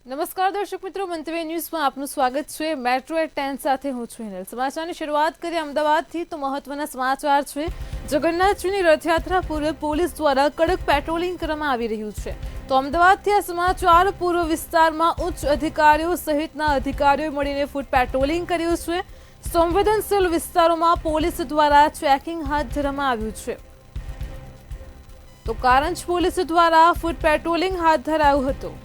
નમસ્કાર દર્શક મિત્રો, મંતવ્ય ન્યૂઝમાં આપનું સ્વાગત છે। મેટ્રો એટ 10 સાથે હું છું હિનલ। સમાચારની શરૂઆત કરીએ અમદાવાદથી તો મહત્વના સમાચાર છે। જગન્નાથજીની રથયાત્રા પૂર્વે પોલીસ દ્વારા કડક પેટ્રોલિંગ કરવામાં આવી રહ્યું છે। તો અમદાવાદથી આ સમાચાર। પૂર્વ વિસ્તારમાં ઉચ્ચ અધિકારીઓ સહિતના અધિકારીઓએ મળીને ફૂટ પેટ્રોલિંગ કર્યું છે। સંવેદનશીલ વિસ્તારોમાં પોલીસ દ્વારા ચેકિંગ હાથ ધરવામાં આવ્યું છે। તો કારંજ પોલીસ દ્વારા ફૂટ પેટ્રોલિંગ હાથ ધરાયું હતું।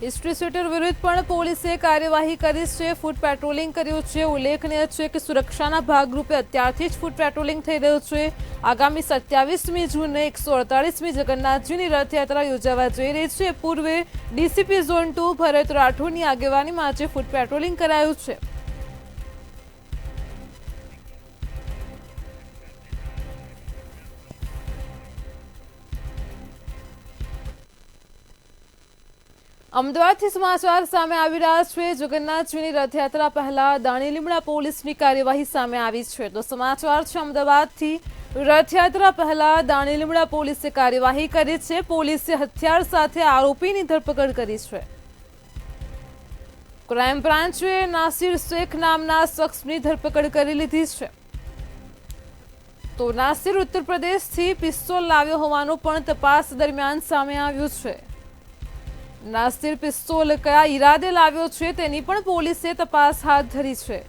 हिस्ट्री सीटर विरुद्ध पण पोलीसे कार्यवाही करी छे। फूट पेट्रोलिंग कर्युं छे। उल्लेखनीय छे के सुरक्षाना भागरूपे अत्यारथी ज फूट पेट्रोलिंग थई रह्युं छे। आगामी 27મી जूने 148મી जगन्नाथजीनी रथयात्रा योजावा जई रही छे। पूर्वे डीसीपी झोन 2 भरत राठौड़नी आगेवानीमां आज फूट पेट्रोलिंग करायुं छे। અમદાવાદથી સમાચાર સામે આવી રહ્યા છે। જગન્નાથજીની રથયાત્રા પહેલા દાણીલીમડા પોલીસની કાર્યવાહી સામે આવી છે। તો સમાચાર છે અમદાવાદથી। રથયાત્રા પહેલા દાણીલીમડા પોલીસે કાર્યવાહી કરી છે। પોલીસે હથિયાર સાથે આરોપીની ધરપકડ કરી છે। ક્રાઇમ બ્રાન્ચે નાસિર શેખ નામના શખ્સની ધરપકડ કરી લીધી છે। તો નાસિર ઉત્તર પ્રદેશથી પિસ્તોલ લાવ્યો હોવાનું પણ તપાસ દરમિયાન સામે આવ્યું છે। નાસિર પિસ્તોલ કયા ઈરાદે લાવ્યો છે તેની પણ પોલીસે તપાસ હાથ ધરી છે।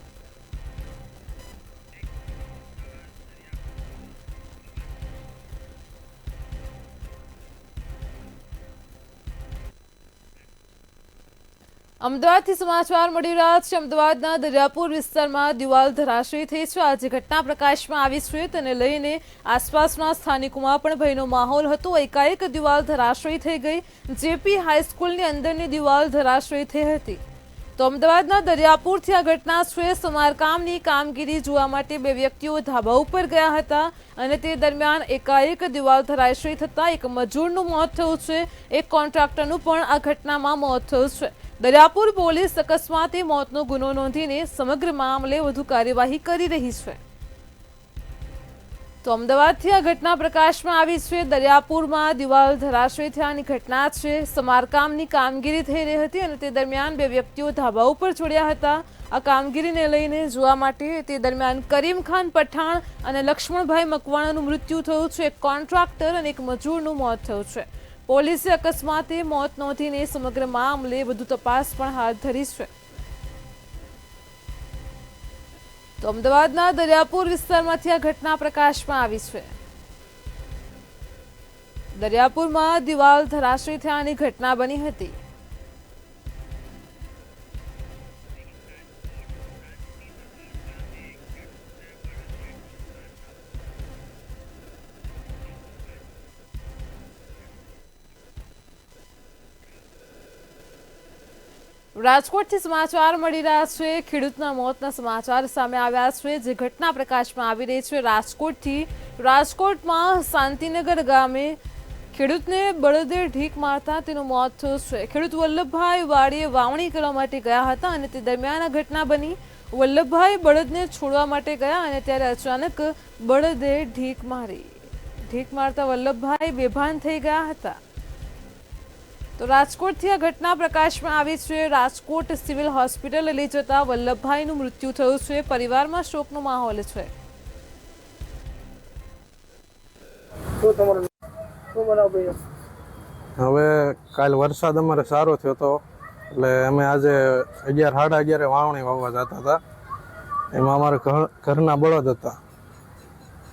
અમદાવાદથી સમાચાર મળી રહ્યા છે। અમદાવાદના દરિયાપુર વિસ્તારમાં દિવાલ ધરાશયી થઈ છે। આજે ઘટના પ્રકાશમાં આવી છે। તેને લઈને આસપાસના સ્થાનિકોમાં પણ ભયનો માહોલ હતો। એકાએક દિવાલ ધરાશયી થઈ ગઈ। જેપી હાઈસ્કૂલની અંદરની દિવાલ ધરાશયી થઈ હતી। તો અમદાવાદના દરિયાપુરથી આ ઘટના છે। સમારકામની કામગીરી જોવા માટે બે વ્યક્તિઓ ધાબા ઉપર ગયા હતા અને તે દરમિયાન એકાએક દિવાલ ધરાશયી થતાં એક મજૂરનું મોત થયું છે। એક કોન્ટ્રાક્ટરનું પણ આ ઘટનામાં મોત થયું છે। દરિયાપુર પોલીસ અકસ્માતે મોતનો ગુનો નોંધીને સમગ્ર મામલે વધુ કાર્યવાહી કરી રહી છે। તો અમદાવાદથી આ ઘટના પ્રકાશમાં આવી છે। દરિયાપુરમાં દિવાલ ધરાશયી થયાની ઘટના છે। સમારકામની કામગીરી થઈ રહી હતી અને તે દરમિયાન બે વ્યક્તિઓ ધાબા ઉપર ચડ્યા હતા। આ કામગીરીને લઈને જોવા માટે તે દરમિયાન કરીમ ખાન પઠાણ અને લક્ષ્મણભાઈ મકવાણાનું મૃત્યુ થયું છે। એક કોન્ટ્રાક્ટર અને એક મજૂરનું મોત થયું છે। પોલીસે અકસ્માતે મોત નોંધીને સમગ્ર મામલે વધુ તપાસ પણ હાથ ધરી છે। તો અમદાવાદના દરિયાપુર વિસ્તારમાંથી આ ઘટના પ્રકાશમાં આવી છે। દરિયાપુરમાં દિવાલ ધરાશયી થયાની ઘટના બની હતી। રાજકોટથી સમાચાર મળી રહ્યા છે। ખેડૂતના મોતના સમાચાર સામે આવ્યા છે। જે ઘટના પ્રકાશમાં આવી રહી છે રાજકોટથી। રાજકોટમાં શાંતિનગર ગામે ખેડૂતને બળદે ઢીક મારતા તેનું મોત થયું છે। ખેડૂત વલ્લભભાઈ વાડીએ વાવણી કરવા માટે ગયા હતા અને તે દરમિયાન આ ઘટના બની। વલ્લભભાઈ બળદને છોડવા માટે ગયા અને ત્યારે અચાનક બળદે ઢીક મારી। ઢીક મારતા વલ્લભભાઈ બેભાન થઈ ગયા હતા। તો રાજકોટથી આ ઘટના પ્રકાશમાં આવી છે। રાજકોટ સિવિલ હોસ્પિટલ લઈ જતા વલ્લભભાઈનું મૃત્યુ થયું છે। પરિવારમાં શોકનો માહોલ છે। હવે કાલ વરસાદ અમારે સારો થયો હતો એટલે અમે આજે 11 સાડા 11 વાવણી વાવવા જતા હતા। એમાં અમારે ઘરના બળદ હતા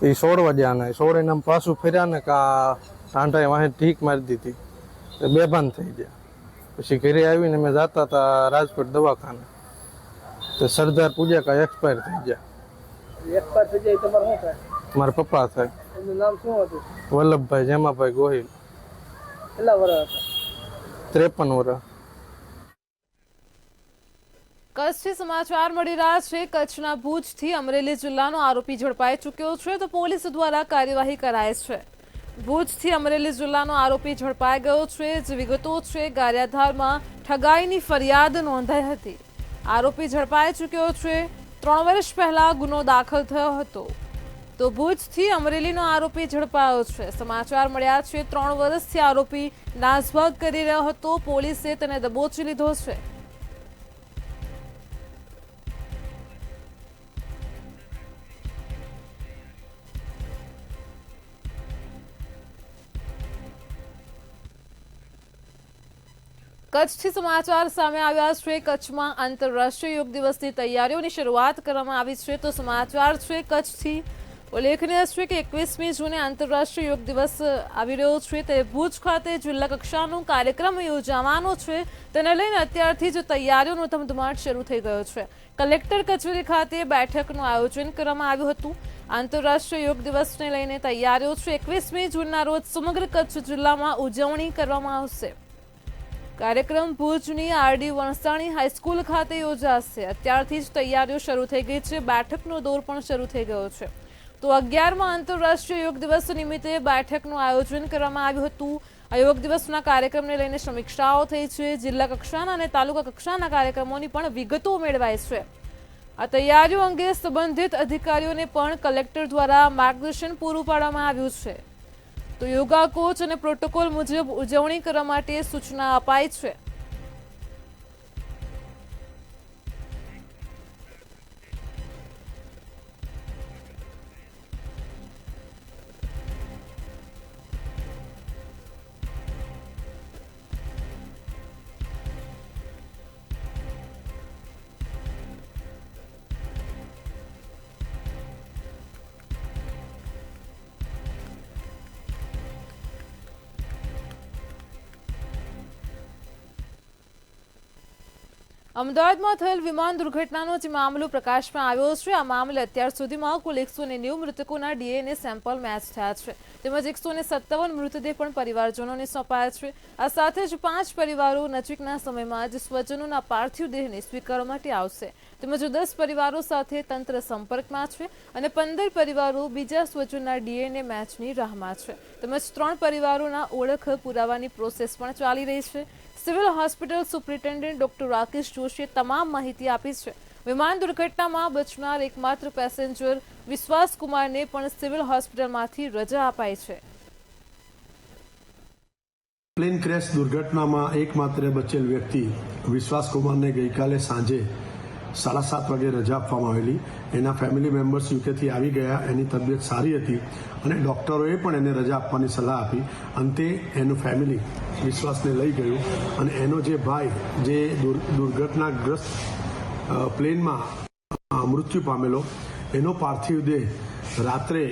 એ છોડવા ગયા ને છોડીને આમ પાછું ફર્યા ને ટાંટાએ વાહે ઢીક મારી દીધી। બેભાન થઈ ગયા। પછી ઘરે આવીને અમે જતા હતા રાજકોટ દવાખાને તો સરદાર પૂજા કા એક્સપાયર થઈ ગયા। એક્સપાયર થઈ જાય તમારે શું થાય? મારા પપ્પા થાય। એનું નામ શું હતું? વલ્લભભાઈ જેમાભાઈ ગોહિલ। કેટલા વર્ષ હતા? 53 વર્ષ। કચ્છથી સમાચાર મળી રહ્યા છે। કચ્છના ભુજથી અમરેલી જિલ્લાનો આરોપી ઝડપાઈ ચૂક્યો છે। તો પોલીસ દ્વારા કાર્યવાહી કરાઈ છે। ભુજથી અમરેલી જિલ્લાનો આરોપી ઝડપાઈ ગયો છે। જે વિગતો છે ગારિયાધારમાં ઠગાઈની ફરિયાદ નોંધાઈ હતી। આરોપી ઝડપાઈ ચૂક્યો છે। 3 વર્ષ પહેલા ગુનો દાખલ થયો હતો। તો ભુજથી અમરેલીનો આરોપી ઝડપાયો છે. સમાચાર મળ્યા છે 3 વર્ષથી આરોપી નાસભાગ કરી રહ્યો હતો. પોલીસે તેને દબોચી લીધો છે. કચ્છથી સમાચાર સામે આવ્યા છે. કચ્છમાં આંતરરાષ્ટ્રીય યોગ દિવસની તૈયારીઓની શરૂઆત કરવામાં આવી છે. તો સમાચાર છે કચ્છથી. ઉલ્લેખનીય છે કે 21મી જૂને આંતરરાષ્ટ્રીય યોગ દિવસ આવી રહ્યો છે. તે ભુજ ખાતે જિલ્લા કક્ષાનો કાર્યક્રમ યોજાવાનો છે. તેને લઈને અત્યારથી જ તૈયારીઓનો ધમધમાટ શરૂ થઈ ગયો છે. કલેક્ટર કચેરી ખાતે બેઠકનું આયોજન કરવામાં આવ્યું હતું. આંતરરાષ્ટ્રીય યોગ દિવસને લઈને તૈયારીઓ છે. 21મી જૂનના રોજ સમગ્ર કચ્છ જિલ્લામાં ઉજવણી કરવામાં આવશે. કાર્યક્રમ ભુજની આરડી વણસાણી હાઈસ્કૂલ ખાતે યોજાશે. અત્યારથી જ તૈયારીઓ શરૂ થઈ ગઈ છે. બેઠકનો દોર પણ શરૂ થઈ ગયો છે. તો 11મા આંતરરાષ્ટ્રીય યોગ દિવસ નિમિત્તે બેઠકનું આયોજન કરવામાં આવ્યું હતું. આ યોગ દિવસના કાર્યક્રમને લઈને સમીક્ષાઓ થઈ છે. જિલ્લા કક્ષાના અને તાલુકા કક્ષાના કાર્યક્રમોની પણ વિગતો મેળવાઈ છે. આ તૈયારીઓ અંગે સંબંધિત અધિકારીઓને પણ કલેક્ટર દ્વારા માર્ગદર્શન પૂરું પાડવામાં આવ્યું છે. તો યોગા કોચ અને પ્રોટોકોલ મુજબ ઉજવણી કરવા માટે સૂચના અપાઈ છે. અમદાવાદમાં થયેલ વિમાન દુર્ઘટનાનો જે મામલો પ્રકાશમાં આવ્યો છે, આ મામલે અત્યાર સુધીમાં કુલ 190 મૃતકોના ડીએનએ સેમ્પલ મેચ થયા છે. તેમજ 157 મૃતદેહ પણ પરિવારજનોને સોંપાયા છે. આ સાથે જ 5 પરિવારો નજીકના સમયમાં જ સ્વજનોના પાર્થિવ દેહને સ્વીકારવા માટે આવશે. તેમજ 10 પરિવારો સાથે તંત્ર સંપર્કમાં છે અને 15 પરિવારો બીજા સ્વજનના ડીએનએ મેચની રાહમાં છે. તેમજ 3 પરિવારોના ઓળખ પુરાવાની પ્રોસેસ પણ ચાલી રહી છે. Civil hospital superintendent doctor Rakesh જોશીએ તમામ માહિતી આપી છે. વિમાન દુર્ઘટનામાં બચનાર એકમાત્ર પેસેન્જર વિશ્વાસ કુમારને પણ સિવિલ હોસ્પિટલમાંથી રજા અપાઈ છે. પ્લેન ક્રેશ દુર્ઘટનામાં એકમાત્ર બચેલ વ્યક્તિ વિશ્વાસ કુમારને ગઈકાલે સાંજે 7:30 વાગે રજા આપવામાં આવેલી. એના ફેમિલી મેમ્બર્સ યુકેથી આવી ગયા. એની તબિયત સારી હતી અને ડૉક્ટરોએ પણ એને રજા આપવાની સલાહ આપી. અંતે એનું ફેમિલી વિશ્વાસને લઈ ગયું અને એનો જે ભાઈ જે દુર્ઘટનાગ્રસ્ત પ્લેનમાં મૃત્યુ પામેલો, એનો પાર્થિવ દેહ રાત્રે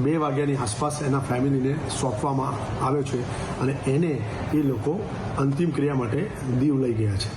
2 વાગ્યાની આસપાસ એના ફેમિલીને સોંપવામાં આવ્યો છે અને એને એ લોકો અંતિમ ક્રિયા માટે દીવ લઈ ગયા છે.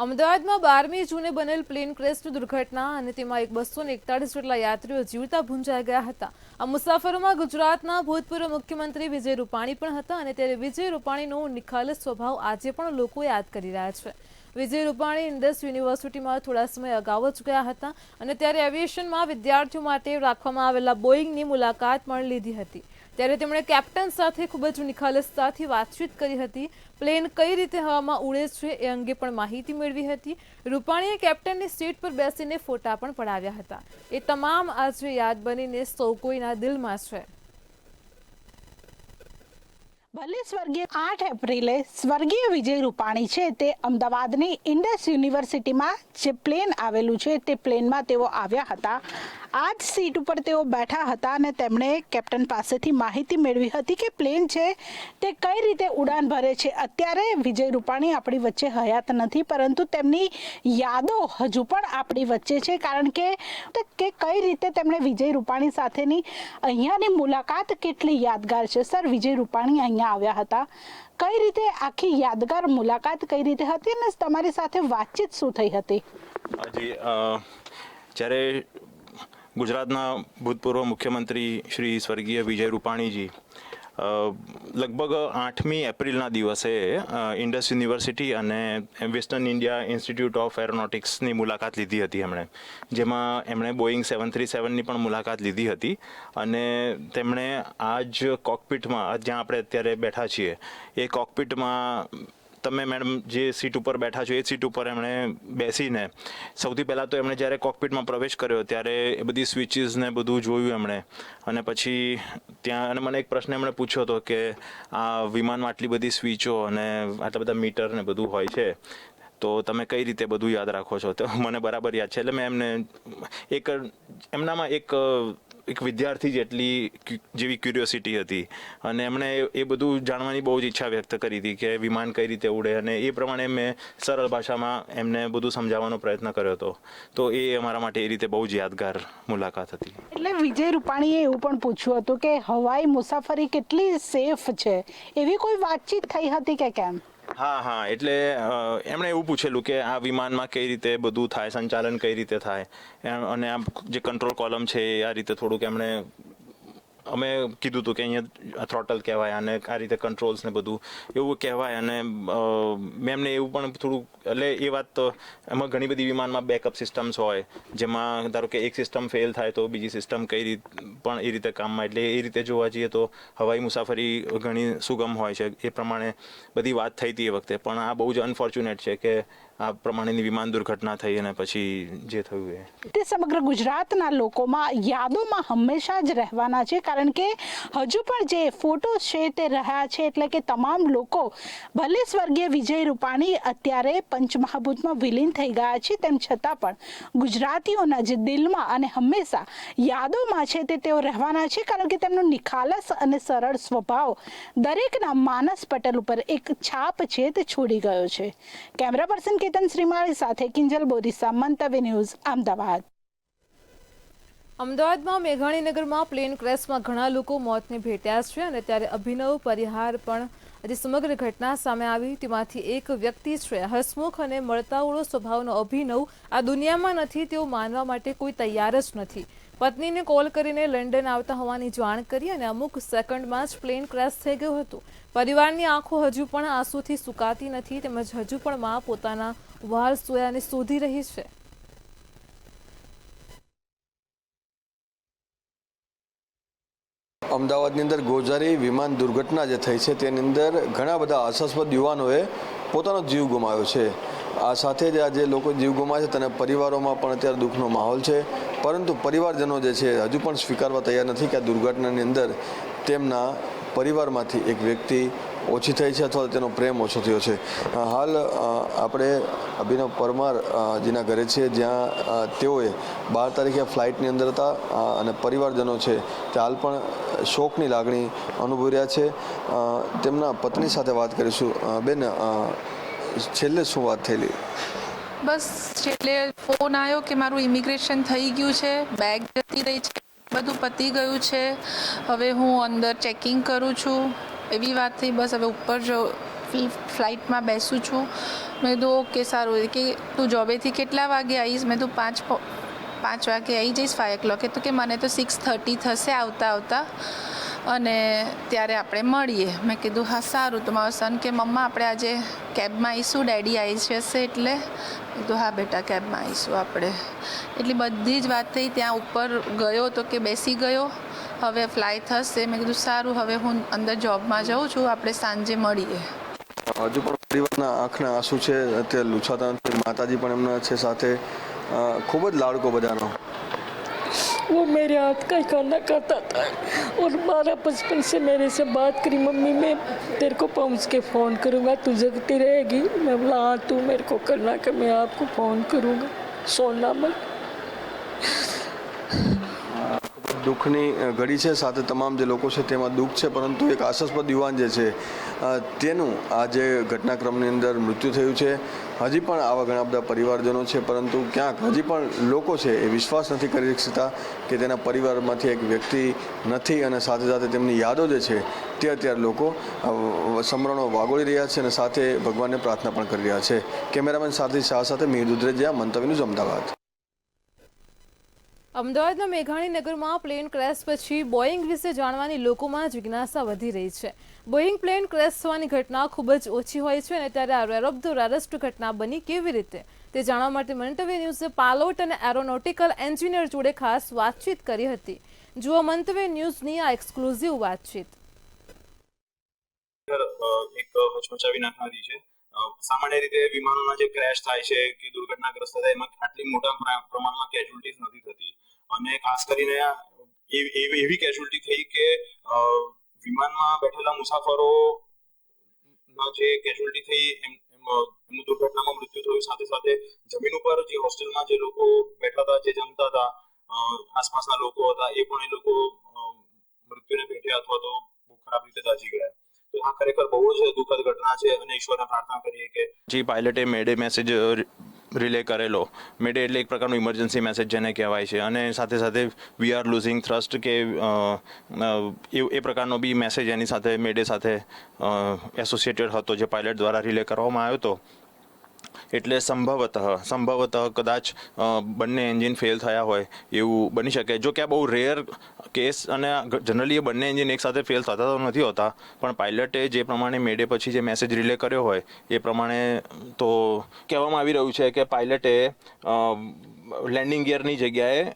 અમદાવાદમાં 12મી જૂને બનેલ પ્લેન ક્રેશની દુર્ઘટના અને તેમાં 241 જેટલા યાત્રીઓ જીવતા ભૂંજાઈ ગયા હતા. આ મુસાફરોમાં ગુજરાતના ભૂતપૂર્વ મુખ્યમંત્રી વિજય રૂપાણી પણ હતા અને ત્યારે વિજય રૂપાણીનો નિખાલસ સ્વભાવ આજે પણ લોકો યાદ કરી રહ્યા છે. વિજય રૂપાણી ઇન્ડસ યુનિવર્સિટીમાં થોડા સમય અગાઉ જ ગયા હતા અને ત્યારે એવિએશનમાં વિદ્યાર્થીઓ માટે રાખવામાં આવેલા બોઈંગની મુલાકાત પણ લીધી હતી. ત્યારે તેમણે કેપ્ટન સાથે ખૂબ જ નિખાલસતાથી વાતચીત કરી હતી. પ્લેન કઈ રીતે હવામાં ઉડે છે એ અંગે પણ માહિતી મેળવી હતી. રૂપાણીએ કેપ્ટનની સીટ પર બેસીને ફોટા પણ પડાવ્યા હતા. એ તમામ આજે યાદ બનીને સૌ કોઈના દિલમાં છે. ભલે સ્વર્ગીય 8 એપ્રિલે સ્વર્ગીય વિજય રૂપાણી છે તે અમદાવાદની ઇન્ડસ યુનિવર્સિટીમાં જે પ્લેન આવેલું છે તે પ્લેનમાં તેઓ આવ્યા હતા. આ જ સીટ ઉપર તેઓ બેઠા હતા અને તેમણે કેપ્ટન પાસેથી માહિતી મેળવી હતી કે પ્લેન છે તે કઈ રીતે ઉડાન ભરે છે. અત્યારે વિજય રૂપાણી આપણી વચ્ચે હયાત નથી, પરંતુ તેમની યાદો હજુ પણ આપણી વચ્ચે છે, કારણ કે કઈ રીતે તેમણે વિજય રૂપાણી સાથેની અહીંયાની મુલાકાત કેટલી યાદગાર છે. સર, વિજય રૂપાણી અહીંયા આવ્યા હતા, કઈ રીતે આખી યાદગાર મુલાકાત કઈ રીતે હતી અને તમારી સાથે વાતચીત શું થઈ હતી? જ્યારે ગુજરાતના ભૂતપૂર્વ મુખ્યમંત્રી શ્રી સ્વર્ગીય વિજય રૂપાણીજી લગભગ 8મી એપ્રિલના દિવસે ઇન્ડસ યુનિવર્સિટી અને વેસ્ટર્ન ઇન્ડિયા ઇન્સ્ટિટ્યૂટ ઓફ એરોનોટિક્સની મુલાકાત લીધી હતી જેમાં એમણે બોઈંગ 737ની પણ મુલાકાત લીધી હતી અને તેમણે આ જ કોકપિટમાં જ્યાં આપણે અત્યારે બેઠા છીએ એ કોકપિટમાં તમે મેડમ જે સીટ ઉપર બેઠા છો એ સીટ ઉપર એમણે બેસીને સૌથી પહેલાં તો એમણે જ્યારે કોકપિટમાં પ્રવેશ કર્યો ત્યારે એ બધી સ્વિચીસ ને બધું જોયું એમણે, અને પછી ત્યાં અને મને એક પ્રશ્ન એમણે પૂછ્યો હતો કે આ વિમાનમાં આટલી બધી સ્વિચો અને આટલા બધા મીટર ને બધું હોય છે તો તમે કઈ રીતે બધું યાદ રાખો છો? તો મને બરાબર યાદ છે. એટલે મેં એમને એમનામાં એક વિદ્યાર્થી જેવી ક્યુરિયોસિટી હતી અને એમણે એ બધું જાણવાની બહુ જ ઈચ્છા વ્યક્ત કરી હતી કે વિમાન કઈ રીતે ઉડે, અને એ પ્રમાણે મેં સરળ ભાષામાં એમને બધું સમજાવવાનો પ્રયત્ન કર્યો હતો. તો એ અમારા માટે એ રીતે બહુ જ યાદગાર મુલાકાત હતી. એટલે વિજય રૂપાણીએ એવું પણ પૂછ્યું હતું કે હવાઈ મુસાફરી કેટલી સેફ છે, એવી કોઈ વાતચીત થઈ હતી કે કેમ? હા, એટલે એમણે એવું પૂછેલું કે આ વિમાનમાં કઈ રીતે બધું થાય, સંચાલન કઈ રીતે થાય, અને આ જે કંટ્રોલ કોલમ છે આ રીતે થોડુંક અમે કીધું હતું કે અહીંયા થ્રોટલ કહેવાય અને આ રીતે કંટ્રોલ્સ ને બધું એવું કહેવાય. અને મેં એમને એવું પણ થોડુંક, એટલે એ વાત તો એમાં ઘણી બધી વિમાનમાં બેકઅપ સિસ્ટમ્સ હોય જેમાં ધારો કે એક સિસ્ટમ ફેલ થાય તો બીજી સિસ્ટમ કઈ રીતે પણ એ રીતે કામમાં, એટલે એ રીતે જોવા જઈએ તો હવાઈ મુસાફરી ઘણી સુગમ હોય છે. એ પ્રમાણે બધી વાત થઈ હતી એ વખતે, પણ આ બહુ જ અનફોર્ચ્યુનેટ છે કે આ પ્રમાણેની વિમાન દુર્ઘટના થઈ અને પછી જે થયું તે સમગ્ર ગુજરાતના લોકોમાં યાદોમાં હંમેશા જ રહેવાના છે, કારણ કે હજુ પણ જે ફોટો છે તે રહ્યા છે. એટલે કે તમામ લોકો, ભલે સ્વર્ગીય વિજય રૂપાણી અત્યારે પંચમહાભૂતમાં વિલીન થઈ ગયા છે, તેમ છતાં પણ ગુજરાતીઓના જે દિલમાં અને હંમેશા યાદોમાં છે તે તેઓ રહેવાના છે, કારણ કે તેમનો નિખાલસ અને સરળ સ્વભાવ દરેકના માનસ પટલ ઉપર એક છાપ છે તે છોડી ગયો છે. કેમેરા પર્સન કેતન શ્રીમાળી સાથે કિંજલ બોરીસા, મંતવ્ય ન્યૂઝ, અમદાવાદ. અમદાવાદમાં મેઘાણીનગરમાં પ્લેન ક્રેશમાં ઘણા લોકો મોતને ભેટ્યા છે અને ત્યારે અભિનવ પરિહાર પણ આજે સમગ્ર ઘટના સામે આવી. તેમાંથી એક વ્યક્તિ છે હસમુખ અને મળતાવળો સ્વભાવનો અભિનવ. આ દુનિયામાં નથી તેવું માનવા માટે કોઈ તૈયાર જ નથી. પત્નીને કોલ કરીને લંડન આવતા હોવાની જાણ કરી અને અમુક સેકન્ડમાં જ પ્લેન ક્રેશ થઈ ગયું હતું. પરિવારની આંખો હજુ પણ આંસુથી સુકાતી નથી, તેમજ હજુ પણ મા પોતાના વહાલ સોયાને શોધી રહી છે. અમદાવાદની અંદર ગોઝારી વિમાન દુર્ઘટના જે થઈ છે તેની અંદર ઘણા બધા આશાસ્પદ યુવાનોએ પોતાનો જીવ ગુમાવ્યો છે. આ સાથે જ આ જે લોકો જીવ ગુમાવે છે તેના પરિવારોમાં પણ અત્યારે દુઃખનો માહોલ છે, પરંતુ પરિવારજનો જે છે હજુ પણ સ્વીકારવા તૈયાર નથી કે આ દુર્ઘટનાની અંદર તેમના પરિવારમાંથી એક વ્યક્તિ ઓછી થઈ છે અથવા તેનો પ્રેમ ઓછો થયો છે. હાલ આપણે અભિનવ પરમાર જેના ઘરે છે, જ્યાં તેઓએ 12 તારીખે ફ્લાઇટની અંદર હતા અને પરિવારજનો છે તે હાલ પણ શોકની લાગણી અનુભવી રહ્યા છે. તેમના પત્ની સાથે વાત કરીશું. બેન, છેલ્લે શું વાત થયેલી? બસ છેલ્લે ફોન આવ્યો કે મારું ઇમિગ્રેશન થઈ ગયું છે, બેગ જતી રહી છે, બધું પતી ગયું છે, હવે હું અંદર ચેકિંગ કરું છું, એવી વાત થઈ. બસ હવે ઉપર જો ફ્લાઇટમાં બેસું છું. મેં કીધું ઓકે સારું, કે તું જોબેથી કેટલા વાગે આવીશ? મેં તો 5 વાગે આવી જઈશ, 5 o'clock. તો કે મને તો 6:30 થશે આવતા અને ત્યારે આપણે મળીએ. મેં કીધું હા સારું. તો મારો સન કે મમ્મા આપણે આજે કેબમાં આવીશું, ડેડી આવી જશે એટલે. કીધું હા બેટા કેબમાં આવીશું આપણે. એટલી બધી જ વાત થઈ. ત્યાં ઉપર ગયો તો કે બેસી ગયો, હવે ફ્લાય થશે. મેં કીધું સારું, હવે હું અંદર જોબમાં જાઉં છું, આપણે સાંજે મળીએ. હજુ પણ પરિવારના આંખના આંસુ છે, અત્યારે લૂછાતા નથી. માતાજી પણ એમના છે સાથે. ખૂબ જ લાડકો બધાનો. वो मेरे हाथ का खाना खाता था और 12 बचपन से मेरे से बात करी, मम्मी मैं तेरे को पहुँच के फ़ोन करूँगा, तू जगती रहेगी? मैं बोला हाँ, तू मेरे को करना कि मैं आपको फ़ोन करूँगा, सोना मत. દુઃખની ઘડી છે, સાથે તમામ જે લોકો છે તેમાં દુઃખ છે, પરંતુ એક આશાસ્પદ યુવાન જે છે તેનું આ જે ઘટનાક્રમની અંદર મૃત્યુ થયું છે. હજી પણ આવા ઘણા બધા પરિવારજનો છે, પરંતુ ક્યાંક હજી પણ લોકો છે એ વિશ્વાસ નથી કરી શકતા કે તેના પરિવારમાંથી એક વ્યક્તિ નથી, અને સાથે સાથે તેમની યાદો જે છે તે અત્યારે લોકો સમરણો વાગોળી રહ્યા છે અને સાથે ભગવાનને પ્રાર્થના પણ કરી રહ્યા છે. કેમેરામેન સારથી શાહ સાથે મીર દુધરેજિયા, મંતવ્ય ન્યૂઝ, અમદાવાદ. અમદાવાદના મેઘાણીનગરમાં પ્લેન ક્રેશ પછી બોઈંગ વિશે જાણવાની લોકોમાં જિજ્ઞાસા વધી રહી છે. બોઈંગ પ્લેન ક્રેશ થવાની ઘટના ખૂબ જ ઓછી હોય છે અને ત્યારે આ રેર ઓફ ધ રેરેસ્ટ ઘટના બની કેવી રીતે તે જાણવા માટે મંતવ્ય ન્યૂઝે પાયલોટ અને એરોનોટિકલ એન્જિનિયર જોડે ખાસ વાતચીત કરી હતી. જુઓ મંતવ્ય ન્યૂઝની આ એક્સક્લુઝિવ વાતચીત. એક હચમચાવી નાખનારી છે. સામાન્ય રીતે વિમાનોના જે ક્રેશ થાય છે કે દુર્ઘટનાગ્રસ્ત થાય એમાં આટલી મોટા પ્રમાણમાં કેઝ્યુઅલ્ટીઝ નથી થતી, અને ખાસ કરીને એવી કેઝ્યુઅલ્ટી થઈ કે વિમાનમાં બેઠેલા મુસાફરો જે કેઝ્યુઅલ્ટી થઈ એમનું દુર્ઘટનામાં મૃત્યુ થયું, સાથે સાથે જમીન ઉપર જે હોસ્ટેલમાં જે લોકો બેઠા હતા, જે જમતા હતા, આસપાસના લોકો હતા, એ પણ એ લોકો મૃત્યુને ભેટ્યા અથવા તો બહુ ખરાબ રીતે દાઝી ગયા. તો આ ખરેખર બહુ જ દુઃખદ ઘટના છે, અને ઈશ્વરને પ્રાર્થના કરીએ કે જે પાયલટે મેડે મેસેજ રિલે કરેલો, મેડે એટલે એક પ્રકારનો ઇમરજન્સી મેસેજ જેને કહેવાય છે, અને સાથે સાથે વી આર લુઝિંગ થ્રસ્ટ કે એ પ્રકારનો બી મેસેજ એની સાથે મેડે સાથે એસોસિએટેડ હતો, જે પાયલટ દ્વારા રિલે કરવામાં આવ્યો હતો. એટલે સંભવતઃ કદાચ બંને એન્જિન ફેલ થયા હોય એવું બની શકે. જો કે આ બહુ રેર કેસ, અને જનરલી એ બંને એન્જિન એકસાથે ફેલ થતા તો નથી હોતા, પણ પાયલટે જે પ્રમાણે મેડે પછી જે મેસેજ રિલે કર્યો હોય એ પ્રમાણે તો કહેવામાં આવી રહ્યું છે કે પાયલટે લેન્ડિંગ ગિયરની જગ્યાએ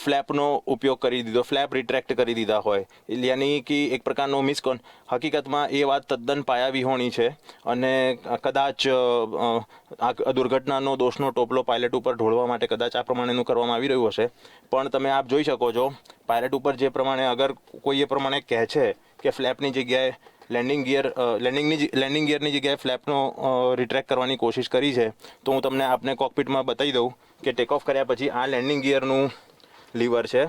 ફ્લેપનો ઉપયોગ કરી દીધો, ફ્લેપ રિટ્રેક્ટ કરી દીધા હોય, યાની કે એક પ્રકારનો હકીકતમાં એ વાત તદ્દન પાયાવિહોણી છે, અને કદાચ આ દુર્ઘટનાનો દોષનો ટોપલો પાયલટ ઉપર ઢોળવા માટે કદાચ આ પ્રમાણેનું કરવામાં આવી રહ્યું હશે. પણ તમે આપ જોઈ શકો છો પાયલટ ઉપર જે પ્રમાણે, અગર કોઈ એ પ્રમાણે કહે છે કે ફ્લેપની જગ્યાએ લેન્ડિંગ ગિયરની જગ્યાએ ફ્લેપનો રિટ્રેક્ટ કરવાની કોશિશ કરી છે, તો હું તમને આપને કોકપિટમાં બતાવી દઉં કે ટેક ઓફ કર્યા પછી આ લેન્ડિંગ ગિયરનું લીવર છે.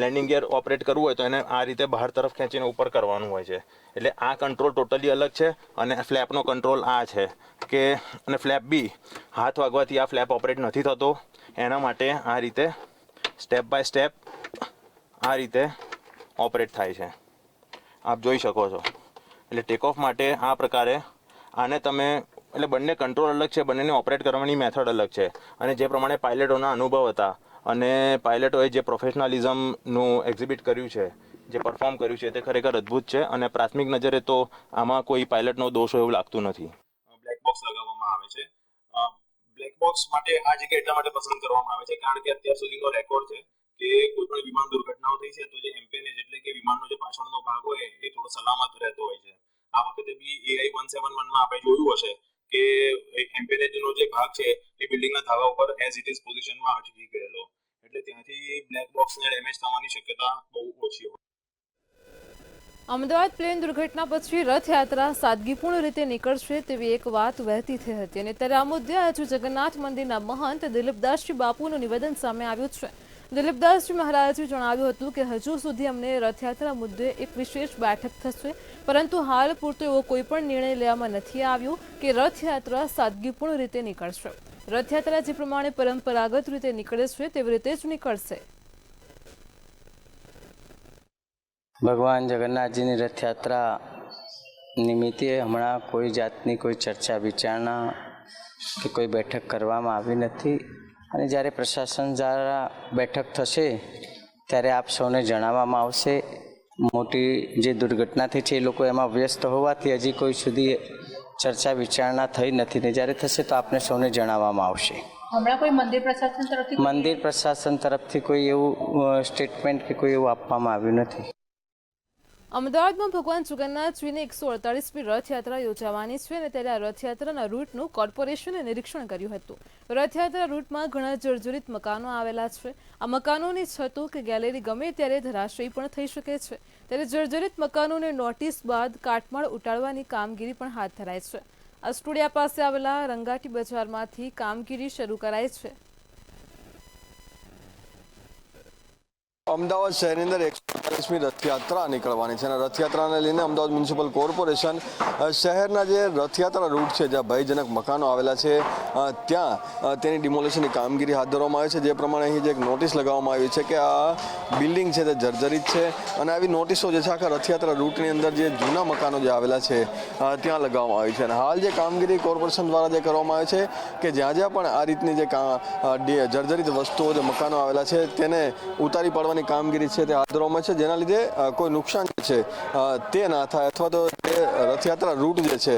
લેન્ડિંગ ગિયર ઓપરેટ કરવું હોય તો એને આ રીતે બહાર તરફ ખેંચીને ઉપર કરવાનું હોય છે. એટલે આ કંટ્રોલ ટોટલી અલગ છે, અને ફ્લેપનો કંટ્રોલ આ છે કે, અને ફ્લેપ બી હાથ વાગવાથી આ ફ્લેપ ઓપરેટ નથી થતો. એના માટે આ રીતે સ્ટેપ બાય સ્ટેપ આ રીતે ઓપરેટ થાય છે, આપ જોઈ શકો છો. એટલે ટેક ઓફ માટે આ પ્રકારે આને તમે, એટલે બંને કંટ્રોલ અલગ છે, બંનેને ઓપરેટ કરવાની મેથડ અલગ છે, અને જે પ્રમાણે પાયલટોના અનુભવ હતા અને પાયલટોએ જે પ્રોફેશનલિઝમનું એક્ઝિબિટ કર્યું છે, જે પરફોર્મ કર્યું છે, તે ખરેખર અદ્ભુત છે. અને પ્રાથમિક નજરે તો આમાં કોઈ પાયલટનો દોષ હોય એવું લાગતું નથી. બ્લેક બોક્સ લગાવવામાં આવે છે. બ્લેક બોક્સ માટે આ જગ્યા એટલા માટે પસંદ કરવામાં આવે છે કારણ કે અત્યાર સુધીનો રેકોર્ડ છે કે કોઈ પણ વિમાન દુર્ઘટનાઓ થઈ છે તો જે એમ્પેનેજ એટલે કે વિમાનનો જે પાછળનો ભાગ હોય એ થોડો સલામત રહેતો હોય છે. આ વખતે બી AI-171 માં આપણે જોયું હશે કે એમ્પેનેજનો જે ભાગ છે એ બિલ્ડિંગના ધાબા ઉપર એઝ ઇટ ઇઝ પોઝિશનમાં અટકી ગયેલો, એટલે ત્યાંથી બ્લેક બોક્સને ડેમેજ થવાની શક્યતા બહુ ઓછી હોય. અમદાવાદ પ્લેન દુર્ઘટના પછી રથયાત્રા સાદગીપૂર્ણ રીતે નીકળશે તેવી એક વાત વહેતી થઈ હતી, અને ત્યારે આ મુદ્દે હજુ જગન્નાથ મંદિરના મહંત દિલીપદાસજી બાપુનું નિવેદન સામે આવ્યું છે. દિલીપદાસજી મહારાજે જણાવ્યું હતું કે હજુ સુધી અમને રથયાત્રા મુદ્દે એક વિશેષ બેઠક થશે, પરંતુ હાલ પૂરતો એવો કોઈ પણ નિર્ણય લેવામાં નથી આવ્યો કે રથયાત્રા સાદગીપૂર્ણ રીતે નીકળશે. રથયાત્રા જે પ્રમાણે પરંપરાગત રીતે નીકળે છે તેવી રીતે જ નીકળશે. ભગવાન જગન્નાથજીની રથયાત્રા નિમિત્તે હમણાં કોઈ જાતની કોઈ ચર્ચા વિચારણા કે કોઈ બેઠક કરવામાં આવી નથી, અને જ્યારે પ્રશાસન દ્વારા બેઠક થશે ત્યારે આપ સૌને જણાવવામાં આવશે. મોટી જે દુર્ઘટના થઈ છે એ લોકો એમાં વ્યસ્ત હોવાથી હજી કોઈ સુધી ચર્ચા વિચારણા થઈ નથી, ને જ્યારે થશે તો આપને સૌને જણાવવામાં આવશે. હમણાં કોઈ મંદિર પ્રશાસન તરફથી કોઈ એવું સ્ટેટમેન્ટ કે કોઈ એવું આપવામાં આવ્યું નથી. અમદાવાદમાં ભગવાન જગન્નાથજીની 148મી રથયાત્રા યોજાવાની છે, અને ત્યારે આ રથયાત્રાના રૂટનું કોર્પોરેશને નિરીક્ષણ કર્યું હતું. રથયાત્રા રૂટમાં ઘણા જર્જરિત મકાનો આવેલા છે. આ મકાનોની છતો કે ગેલેરી ગમે ત્યારે ધરાશયી પણ થઈ શકે છે. ત્યારે જર્જરિત મકાનોને નોટિસ બાદ કાટમાળ ઉટાડવાની કામગીરી પણ હાથ ધરાઈ છે. અસ્ટોડિયા પાસે આવેલા રંગાટી બજારમાંથી કામગીરી શરૂ કરાઈ છે. અમદાવાદ શહેરની અંદર 148મી રથયાત્રા નીકળવાની છે, અને રથયાત્રાને લઈને અમદાવાદ મ્યુનિસિપલ કોર્પોરેશન શહેરના જે રથયાત્રા રૂટ છે, જ્યાં ભયજનક મકાનો આવેલા છે, ત્યાં તેની ડિમોલેશનની કામગીરી હાથ ધરવામાં આવી છે. જે પ્રમાણે અહીં જે એક નોટિસ લગાવવામાં આવી છે કે આ બિલ્ડિંગ છે તે જર્જરિત છે, અને આવી નોટિસો જે છે આખા રથયાત્રા રૂટની અંદર જે જૂના મકાનો જે આવેલા છે ત્યાં લગાવવામાં આવી છે. અને હાલ જે કામગીરી કોર્પોરેશન દ્વારા જે કરવામાં આવે છે કે જ્યાં જ્યાં પણ આ રીતની જે જર્જરિત વસ્તુઓ જે મકાનો આવેલા છે તેને ઉતારી પાડવાની કામગીરી છે તે હાથ ધરવામાં છે, જેના લીધે કોઈ નુકસાન છે તે ના થાય, અથવા તો જે રથયાત્રા રૂટ જે છે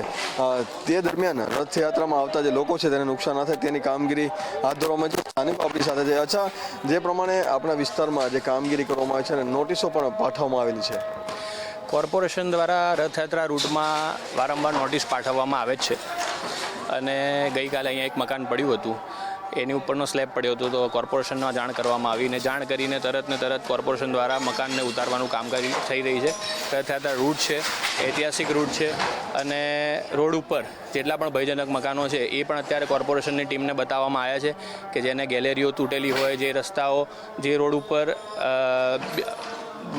તે દરમિયાન રથયાત્રામાં આવતા જે લોકો છે તેને નુકસાન ના થાય તેની કામગીરી હાથ ધરવામાં છે. સ્થાનિક આપણી સાથે છે. અચ્છા, જે પ્રમાણે આપણા વિસ્તારમાં જે કામગીરી કરવામાં આવે છે અને નોટિસો પણ પાઠવવામાં આવેલી છે. કોર્પોરેશન દ્વારા રથયાત્રા રૂટમાં વારંવાર નોટિસ પાઠવવામાં આવે છે અને ગઈકાલે અહીંયા એક મકાન પડ્યું હતું, એની ઉપરનો સ્લેબ પડ્યો હતો, તો કોર્પોરેશનમાં જાણ કરવામાં આવીને જાણ કરીને તરત કોર્પોરેશન દ્વારા મકાનને ઉતારવાનું કામગીરી થઈ રહી છે. રથયાત્રા રૂટ છે, ઐતિહાસિક રૂટ છે અને રોડ ઉપર જેટલા પણ ભયજનક મકાનો છે એ પણ અત્યારે કોર્પોરેશનની ટીમને બતાવવામાં આવ્યા છે કે જેને ગેલેરીઓ તૂટેલી હોય, જે રસ્તાઓ જે રોડ ઉપર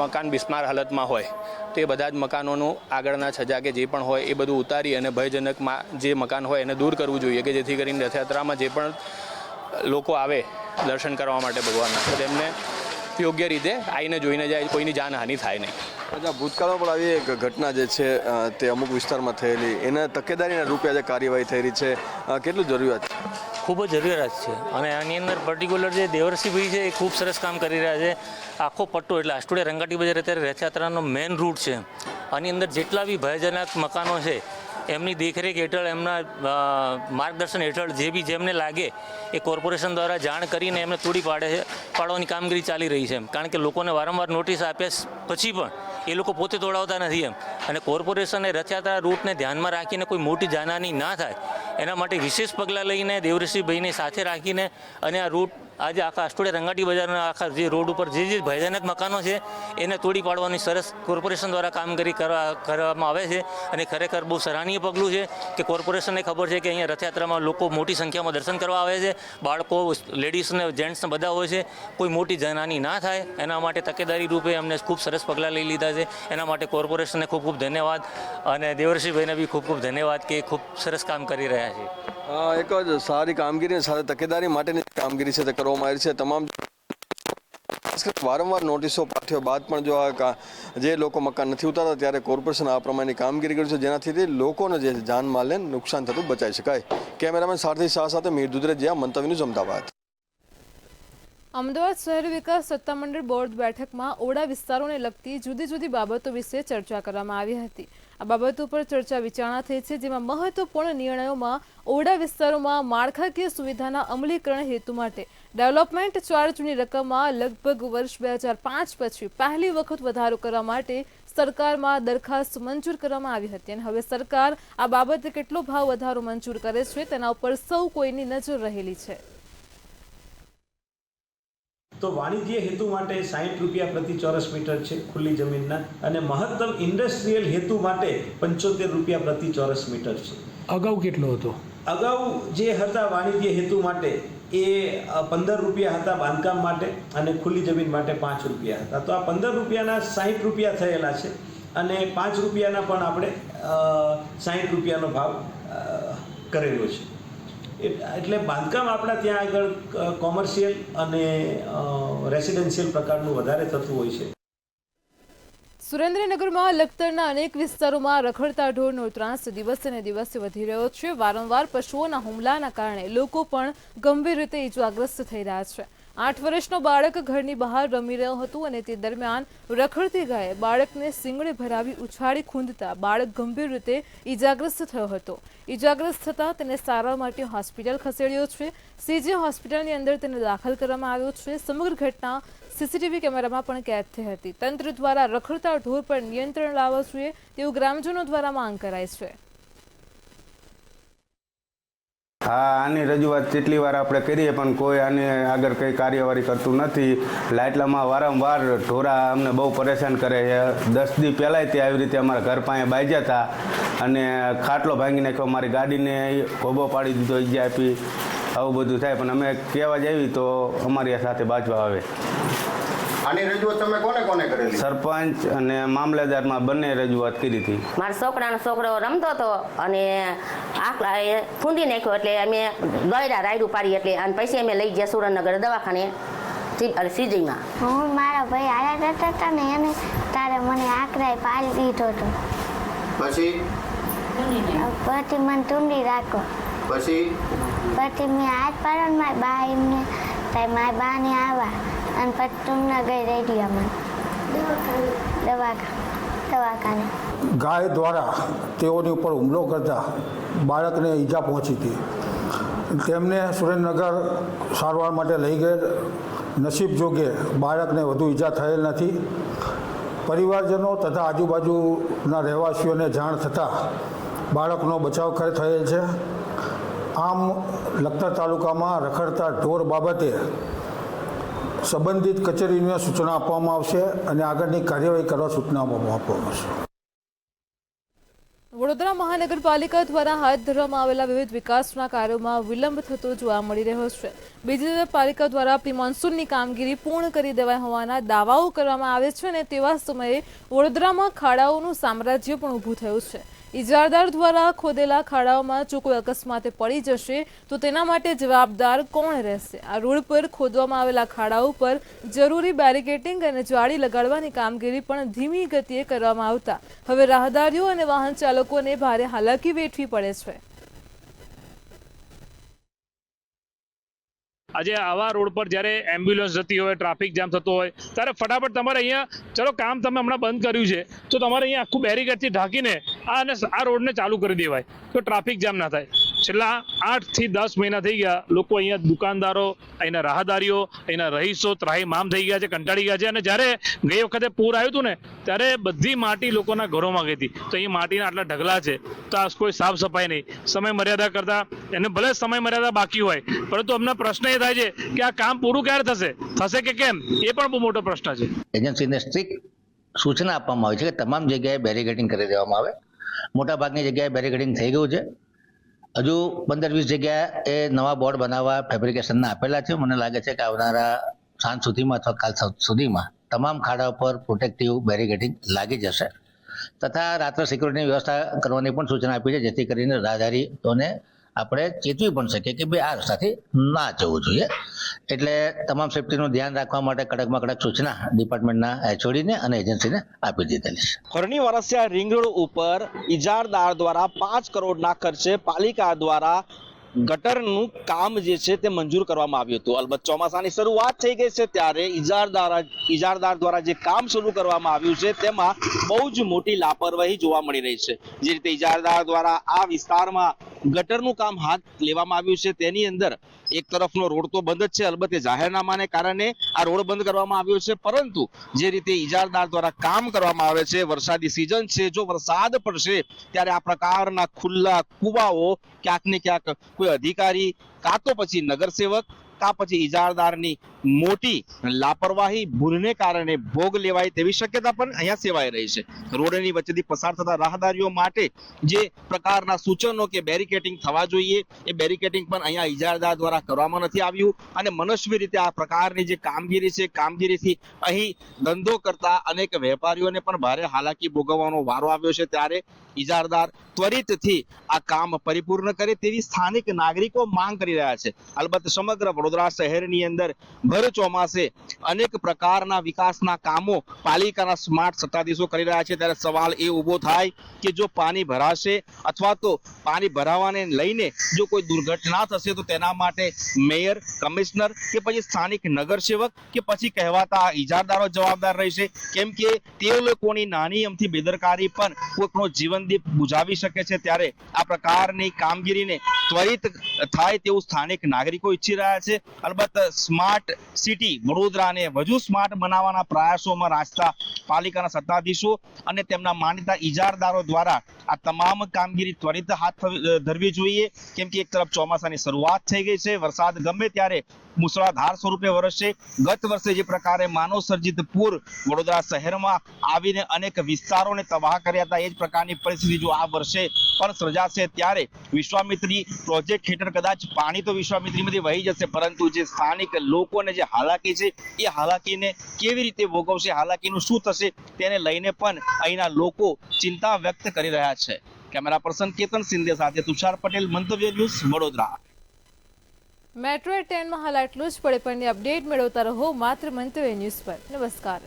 મકાન બિસ્માર હાલતમાં હોય તો એ બધા જ મકાનોનું આગળના છજા કે જે પણ હોય એ બધું ઉતારી અને ભયજનક જે મકાન હોય એને દૂર કરવું જોઈએ કે જેથી કરીને રથયાત્રામાં જે પણ લોકો આવે દર્શન કરવા માટે ભગવાનના, તો તેમને યોગ્ય રીતે આવીને જોઈને જાય, કોઈની જાનહાનિ થાય નહીં. અચ્છા, ભૂતકાળમાં પણ આવી એક ઘટના જે છે તે અમુક વિસ્તારમાં થયેલી, એના તકેદારીના રૂપે આજે કાર્યવાહી થઈ રહી છે, કેટલું જરૂરિયાત છે? ખૂબ જ જરૂરિયાત છે અને આની અંદર પર્ટિક્યુલર જે દેવરસિંહભાઈ છે એ ખૂબ સરસ કામ કરી રહ્યા છે. આખો પટ્ટો એટલે આસ્ટોડિયા રંગાટી બજાર અત્યારે રથયાત્રાનો મેઇન રૂટ છે. આની અંદર જેટલા બી ભયજનક મકાનો છે એમની દેખરેખ હેઠળ, એમના માર્ગદર્શન હેઠળ જે બી જેમને લાગે એ કોર્પોરેશન દ્વારા જાણ કરીને એમને તોડી પાડવાની કામગીરી ચાલી રહી છે. કારણ કે લોકોને વારંવાર નોટિસ આપ્યા પછી પણ એ લોકો પોતે તોડાવતા નથી એમ, અને કોર્પોરેશને રથયાત્રા રૂટને ધ્યાનમાં રાખીને કોઈ મોટી જાનહાનિ ના થાય એના માટે વિશેષ પગલાં લઈને દેવરસિંહભાઈને સાથે રાખીને અને આ રૂટ આજે આખા આસ્ટોડિયા રંગાટી બજારના આખા જે રોડ ઉપર જે ભયજનક મકાનો છે એને તોડી પાડવાની સરસ કોર્પોરેશન દ્વારા કામગીરી કરવામાં આવે છે અને ખરેખર બહુ સરાહનીય પગલું છે કે કોર્પોરેશનને ખબર છે કે અહીંયા રથયાત્રામાં લોકો મોટી સંખ્યામાં દર્શન કરવા આવે છે, બાળકો, લેડીઝને, જેન્ટ્સને બધા હોય છે, કોઈ મોટી જાનહાનિ ના થાય એના માટે તકેદારી રૂપે અમને ખૂબ સરસ પગલાં લઈ લીધા છે. એના માટે કોર્પોરેશનને ખૂબ ખૂબ ધન્યવાદ અને દેવરસિંહભાઈને બી ખૂબ ખૂબ ધન્યવાદ કે ખૂબ સરસ કામ કરી રહ્યા છે. એક જ સારી કામગીરી સાથે તકેદારી માટેની કામગીરી છે તે કરવામાં આવી છે. તમામ વારંવાર નોટિસો પાઠવ્યા બાદ પણ જો આ જે લોકો મકાન નથી ઉતારતા ત્યારે કોર્પોરેશન આ પ્રમાણેની કામગીરી કરી છે જેનાથી લોકોને જે જાનમાલને નુકસાન થતું બચાવી શકાય. કેમેરામેન સારથી શાહ સાથે મીર દુધરેજિયા, મંતવ્ય ન્યૂઝ, અમદાવાદ. અમદાવાદ શહેર વિકાસ સત્તામંડળ બોર્ડ બેઠકમાં ઓડા વિસ્તારોને લગતી જુદી જુદી બાબતો વિશે ચર્ચા કરવામાં આવી હતી. આ બાબતો પર ચર્ચા વિચારણા થઈ છે, જેમાં મહત્વપૂર્ણ નિર્ણયોમાં ઓડા વિસ્તારોમાં માળખાકીય સુવિધાના અમલીકરણ હેતુ માટે ડેવલપમેન્ટ ચાર્જની રકમમાં લગભગ વર્ષ 2005 પછી પહેલી વખત વધારો કરવા માટે સરકારમાં દરખાસ્ત મંજૂર કરવામાં આવી હતી અને હવે સરકાર આ બાબતે કેટલો ભાવ વધારો મંજૂર કરે છે તેના ઉપર સૌ કોઈની નજર રહેલી છે. તો વાણિજ્ય હેતુ માટે 60 રૂપિયા પ્રતિ ચોરસ મીટર છે ખુલ્લી જમીનના, અને મહત્તમ ઇન્ડસ્ટ્રીયલ હેતુ માટે 75 રૂપિયા પ્રતિ ચોરસ મીટર છે. અગાઉ કેટલો હતો? અગાઉ જે હતા વાણિજ્ય હેતુ માટે એ 15 રૂપિયા હતા બાંધકામ માટે અને ખુલ્લી જમીન માટે 5 રૂપિયા હતા. તો આ 15 રૂપિયાના 60 રૂપિયા થયેલા છે અને 5 રૂપિયાના પણ આપણે 60 રૂપિયાનો ભાવ કરેલો છે. એટલે બાંધકામ આપણા ત્યાં આગળ કોમર્શિયલ અને રેસિડેન્શિયલ પ્રકારનું વધારે થતું હોય છે. સુરેન્દ્રનગરમાં લખતરના અનેક વિસ્તારોમાં રખડતા ઢોરનો ત્રાસ દિવસે ને દિવસે વધી રહ્યો છે. વારંવાર પશુઓના હુમલાના કારણે લોકો પણ ગંભીર રીતે ઇજાગ્રસ્ત થઈ રહ્યા છે. 8 વર્ષનો બાળક ઘરની બહાર રમી રહ્યો હતું અને તે દરમિયાન રખડતી ગાયે બાળકને શિંગડે ભરાવી ઉછાળી ખૂંદતા બાળક ગંભીર રીતે ઇજાગ્રસ્ત થયો હતો. ઇજાગ્રસ્ત થતાં તેને સારવાર માટે હોસ્પિટલ ખસેડ્યો છે. સીજે હોસ્પિટલની અંદર તેને દાખલ કરવામાં આવ્યો છે. સમગ્ર ઘટના સીસીટીવી કેમેરામાં પણ કેદ થઈ હતી. તંત્ર દ્વારા રખડતા ઢોર પર નિયંત્રણ લાવવું જોઈએ તેવું ગ્રામજનો દ્વારા માંગ કરાય છે. હા, આની રજૂઆત કેટલી વાર આપણે કરીએ પણ કોઈ આની આગળ કંઈ કાર્યવાહી કરતું નથી. લાઇટલામાં વારંવાર ઢોરા અમને બહુ પરેશાન કરે છે. 10 દી પહેલાંય તે આવી રીતે અમારા ઘર પાસે બાજ્યા હતા અને ખાટલો ભાંગી નાખ્યો, મારી ગાડીને ખોબો પાડી દીધો, ઈજા આપી, આવું બધું થાય. પણ અમે કહેવા જઈએ તો અમારી સાથે બાજવા આવે. આની રજૂઆત તમે કોને કોને કરેલી? સરપંચ અને મામલેદારમાં બંને રજૂઆત કરી હતી. મારા છોકરાનો છોકરો રમતો હતો અને આખલા એ ફૂંદી નાખ્યો એટલે અમે ગયડા રાયડું પાડી એટલે અને પછી અમે લઈ ગયા સુરેન્દ્રનગર દવાખાને સીજીમાં. હું મારા ભાઈ આયા કરતા હતા ને એને તારે મને આકરાય પાડી દીધો હતો. પછી મને ટુંડી રાખો. પછી મેં હાથ પાડો ને મારી બા એમને તાઈ મારી બાને આવા અને પછી ટુંડા ગઈ રેડિયામાં દવાખાને. ગાય દ્વારા તેઓની ઉપર હુમલો કરતા બાળકને ઈજા પહોંચી હતી. તેમને સુરેન્દ્રનગર સારવાર માટે લઈ ગયેલ. નસીબ જોગે બાળકને વધુ ઈજા થયેલ નથી. પરિવારજનો તથા આજુબાજુના રહેવાસીઓને જાણ થતાં બાળકનો બચાવ થયેલ છે. આમ લખતર તાલુકામાં રખડતા ઢોર બાબતે સંબંધિત કચેરીને સૂચના આપવામાં આવશે અને આગળની કાર્યવાહી કરવા સૂચના આપવામાં આવશે. વડોદરા મહાનગરપાલિકા દ્વારા હાથ ધરવામાં આવેલા વિવિધ વિકાસના કાર્યોમાં વિલંબ થતો જોવા મળી રહ્યો છે. બીજી તરફ પાલિકા દ્વારા પ્રી મોન્સૂનની કામગીરી પૂર્ણ કરી દેવાઈ હોવાના દાવાઓ કરવામાં આવે છે અને તેવા સમયે વડોદરામાં ખાડાઓનું સામ્રાજ્ય પણ ઊભું થયું છે. ઇજારદાર દ્વારા ખોદેલા ખાડાઓમાં જો કોઈ અકસ્માતે પડી જશે તો તેના માટે જવાબદાર કોણ રહેશે? આ રોડ પર ખોદવામાં આવેલા ખાડાઓ પર જરૂરી બેરિકેડિંગ અને જાળી લગાડવાની કામગીરી પણ ધીમી ગતિએ કરવામાં આવતા હવે રાહદારીઓ અને વાહન ચાલકોને ભારે હાલાકી વેઠવી પડે છે. આજે આવા રોડ પર જ્યારે એમ્બ્યુલન્સ જતી હોય, ટ્રાફિક જામ થતો હોય, ત્યારે ફટાફટ તમારે અહીંયા ચલો કામ તમે હમણાં બંધ કર્યું છે તો તમારે અહીંયા આખું બેરીકેડથી ઢાંકીને આ રોડને ચાલુ કરી દેવાય તો ટ્રાફિક જામ ના થાય. છેલ્લા 8 થી 10 મહિના થઈ ગયા લોકો અહીંયા દુકાનદારો, અહીંના રાહદારીઓ, અહીંના રહીશો ત્રાહિમામ થઈ ગયા છે, કંટાળી ગયા છે. અને જ્યારે ગઈ વખતે પૂર આવ્યું હતું ને ત્યારે બધી માટી લોકોના ઘરોમાં ગઈ હતી. તો અહીં માટીના આટલા ઢગલા છે તો આ કોઈ સાફ સફાઈ નહીં. સમય મર્યાદા કરતા એને ભલે સમય મર્યાદા બાકી હોય પરંતુ અમને પ્રશ્ન એ થાય છે કે આ કામ પૂરું ક્યારે થશે કે કેમ, એ પણ બહુ મોટો પ્રશ્ન છે. એજન્સીને સ્ટ્રિક્ટ સૂચના આપવામાં આવી છે કે તમામ જગ્યાએ બેરિકેડિંગ કરી દેવામાં આવે. મોટા ભાગની જગ્યાએ બેરિકેડિંગ થઈ ગયું છે. હજુ 15-20 જગ્યાએ એ નવા બોર્ડ બનાવવા ફેબ્રિકેશનના આપેલા છે. મને લાગે છે કે આવનારા સાંજ સુધીમાં અથવા કાલ સુધીમાં તમામ ખાડા ઉપર પ્રોટેક્ટિવ બેરિકેડિંગ લાગી જશે. તથા રાત્રે સિક્યુરિટીની વ્યવસ્થા કરવાની પણ સૂચના આપી છે જેથી કરીને રાહદારીઓને આપણે ચેતવી પણ શકીએ કે ભાઈ આ રસ્તાથી ના જવું જોઈએ. એટલે તમામ સેફ્ટીનું ધ્યાન રાખવા માટે કડકમાં કડક સૂચના ડિપાર્ટમેન્ટના HODને અને એજન્સીને આપી દીધેલી છે. ખોરણી વરસિયા રિંગ રોડ ઉપર ઇજારદાર દ્વારા 5 કરોડના ખર્ચે પાલિકા દ્વારા ગટરનું કામ જે છે તે મંજૂર કરવામાં આવ્યું હતું. અલબત્ત ચોમાસાની શરૂઆત થઈ ગઈ છે ત્યારે ઇજારદાર દ્વારા જે કામ શરૂ કરવામાં આવ્યું છે તેમાં બહુ જ મોટી લાપરવાહી જોવા મળી રહી છે. જે રીતે ઇજારદાર દ્વારા આ વિસ્તારમાં ગટરનું કામ હાથ લેવામાં આવ્યું છે તેની અંદર એક તરફનો રોડ તો બંધ જ છે. અલબત્ત જાહેરનામાને કારણે આ રોડ બંધ કરવામાં આવ્યો છે, પરંતુ જે રીતે ઇજારદાર દ્વારા કામ કરવામાં આવે છે, વરસાદી સિઝન છે, જો વરસાદ પડશે ત્યારે આ પ્રકારના ખુલ્લા કુવાઓ ક્યાંક ને ક્યાંક કોઈ અધિકારી કાં તો પછી નગરસેવક કાં પછી ઇજારદારની મોટી લાપરવાહી ભૂલને કારણે ભોગ લેવાય તેવી શક્યતા પણ અહીંયા સેવાઈ રહી છે. રોડની વચ્ચેથી પસાર થતા રાહદારીઓ માટે જે પ્રકારના સૂચનો કે બેરિકેડિંગ થવા જોઈએ એ બેરિકેડિંગ પણ અહીંયા ઇજારદાર દ્વારા કરવામાં નથી આવ્યું. અને મનસ્વી રીતે આ પ્રકારની જે કામગીરી છે, કામગીરીથી અહીં ધંધો કરતા અનેક વેપારીઓને પણ ભારે હાલાકી ભોગવવાનો વારો આવ્યો છે. ત્યારે ઇજારદાર ત્વરિતથી આ કામ પરિપૂર્ણ કરે તેવી સ્થાનિક નાગરિકો માંગ કરી રહ્યા છે. અલબત્ત સમગ્ર વડોદરા શહેરની અંદર ભર ચોમાસે અનેક પ્રકારના વિકાસના કામો પાલિકાના સ્માર્ટ સત્તાધીશો કરી રહ્યા છે. ત્યારે સવાલ એ ઊભો થાય કે જો પાણી ભરાશે અથવા તો પાણી ભરાવાને લઈને જો કોઈ દુર્ઘટના થશે તો તેના માટે મેયર, કમિશનર કે પછી સ્થાનિક નગરસેવક કે પછી કહેવાતા ઇજારદારો જવાબદાર રહેશે. કેમ કે તે લોકોની નાની અમથી બેદરકારી પણ કોઈકનો જીવનદીપ બુઝાવી શકે છે. ત્યારે આ પ્રકારની કામગીરીને ત્વરિત થાય તેવું સ્થાનિક નાગરિકો ઈચ્છી રહ્યા છે. અલબત્ત સ્માર્ટ સિટી વડોદરાને વધુ સ્માર્ટ બનાવવાના પ્રયાસોમાં રાજતા પાલિકાના સત્તાધીશો અને તેમના માનીતા ઇજારદારો દ્વારા આ તમામ કામગીરી ત્વરિત હાથ ધરવી જોઈએ. કેમ કે એક તરફ ચોમાસાની શરૂઆત થઈ ગઈ છે, વરસાદ ગમે ત્યારે મુસળાધાર સ્વરૂપે વરસશે. ગત વર્ષે જે પ્રકારે માનવ સર્જિત પૂર વડોદરા શહેરમાં આવીને અનેક વિસ્તારોને તબાહ કર્યા હતા, એ જ પ્રકારની પરિસ્થિતિ જો આ વર્ષે પણ સર્જાશે ત્યારે વિશ્વામિત્રી પ્રોજેક્ટ હેઠળ કદાચ પાણી તો વિશ્વામિત્રીમાંથી વહી જશે, પરંતુ જે સ્થાનિક લોકોને જે હાલાકી છે એ હાલાકીને કેવી રીતે ભોગવશે, હાલાકીનું શું થશે તેને લઈને પણ અહીંના લોકો ચિંતા વ્યક્ત કરી રહ્યા છે. કેમેરા પર્સન કેતન સિંધે સાથે તુષાર પટેલ, મંતવ્ય ન્યૂઝ, વડોદરા. મેટ્રો 10 માં હાલ આટલું જ. પડે પણની અપડેટ મેળવતા રહો માત્ર મંતવ્ય ન્યૂઝ પર. નમસ્કાર.